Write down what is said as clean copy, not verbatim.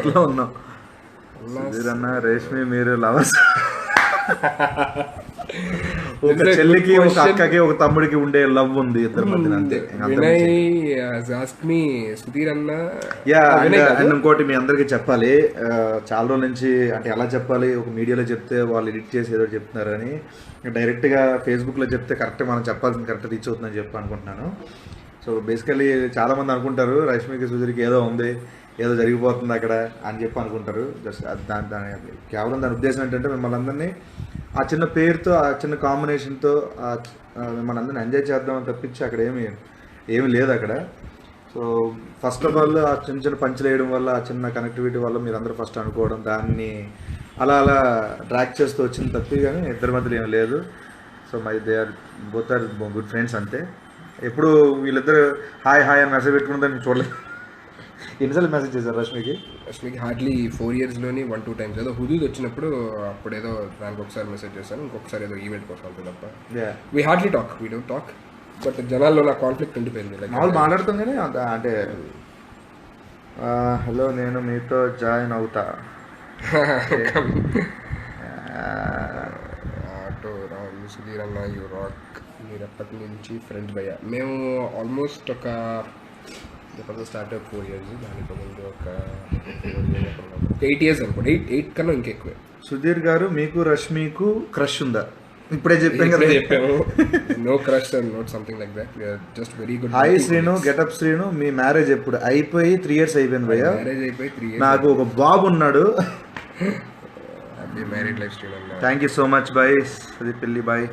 ఇట్లా ఉన్నాం. సుధీర్ అన్న, రేష్మి మీరు లవర్స్? ఒక చెల్లికి ఒక అక్కకి ఒక తమ్ముడికి ఉండే లవ్ ఉంది ఇద్దరి మధ్యన, అంతే. సుధీర్ అన్న అండ్ ఇంకోటి మీ అందరికి చెప్పాలి, చాలా రోజుల నుంచి అంటే ఎలా చెప్పాలి, ఒక మీడియాలో చెప్తే వాళ్ళు ఎడిట్ చేసి ఏదో చెప్తున్నారని, డైరెక్ట్గా ఫేస్బుక్లో చెప్తే కరెక్ట్ మనం చెప్పాల్సింది కరెక్ట్ రీచ్ అవుతుందని చెప్పి అనుకుంటున్నాను. సో బేసికలీ చాలామంది అనుకుంటారు రష్మికి సుధీర్కి ఏదో ఉంది, ఏదో జరిగిపోతుంది అక్కడ అని చెప్పి అనుకుంటారు. జస్ట్ దాని కేవలం దాని ఉద్దేశం ఏంటంటే మిమ్మల్ని అందరినీ ఆ చిన్న పేరుతో, ఆ చిన్న కాంబినేషన్తో మిమ్మల్ని అందరినీ ఎంజాయ్ చేద్దామని తప్పించి అక్కడ ఏమి లేదు అక్కడ. సో ఫస్ట్ ఆఫ్ ఆల్ ఆ చిన్న చిన్న పంచులు వేయడం వల్ల, ఆ చిన్న కనెక్టివిటీ వల్ల మీరు అందరూ ఫస్ట్ అనుకోవడం, దాన్ని అలా డ్రాక్ చేస్తూ వచ్చింది తప్పి, కానీ ఇద్దరి మధ్యలో ఏమి లేదు. So they are both are good friends అంతే. ఎప్పుడు వీళ్ళిద్దరు హాయ్ అని మెసేజ్ పెట్టుకుందని చూడలేదు. ఎన్నిసార్లు మెసేజ్ చేశారు రష్మికి? హార్డ్లీ 4 yearsలోని 1-2 times. ఏదో హుదూద్ వచ్చినప్పుడు అప్పుడు ఏదో దానికి ఒకసారి మెసేజ్ చేశాను, ఇంకొకసారి ఏదో ఈవెంట్ కోసం అంతే తప్ప we hardly talk, we don't talk. But జనాల్లో నా కాన్ఫ్లిక్ట్ ఉండిపోయింది. మామూలు మాట్లాడుతాం కానీ అంటే హలో నేను మీతో జాయిన్ అవుతా ఆటో రామ్ సుధీర్ అన్న యూ రాక్. మీరు ఎప్పటి నుంచి ఫ్రెండ్స్ భయ్యా? మేము ఆల్మోస్ట్ ఒక స్టార్ట్అప్ 4 years, దానికి ముందు ఒక 8 years అనుకోండి. 8 కన్నా ఇంకెక్కువే. సుధీర్ గారు మీకు రష్మికు క్రష్ ఉందా? ఇప్పుడే చెప్పాను కదా. చెప్పాము no crush and not something like that. We are just very good. Hi Srinu, Getup Srinu. మీ మ్యారేజ్ ఎప్పుడు? అయిపోయి 3 years అయిపోయింది భయ్యా. మ్యారేజ్ అయిపోయి 3 years. నాకు ఒక బాబు ఉన్నాడు. Happy married life Srinu. Thank you so much bye. అది పెళ్ళి బాయ్.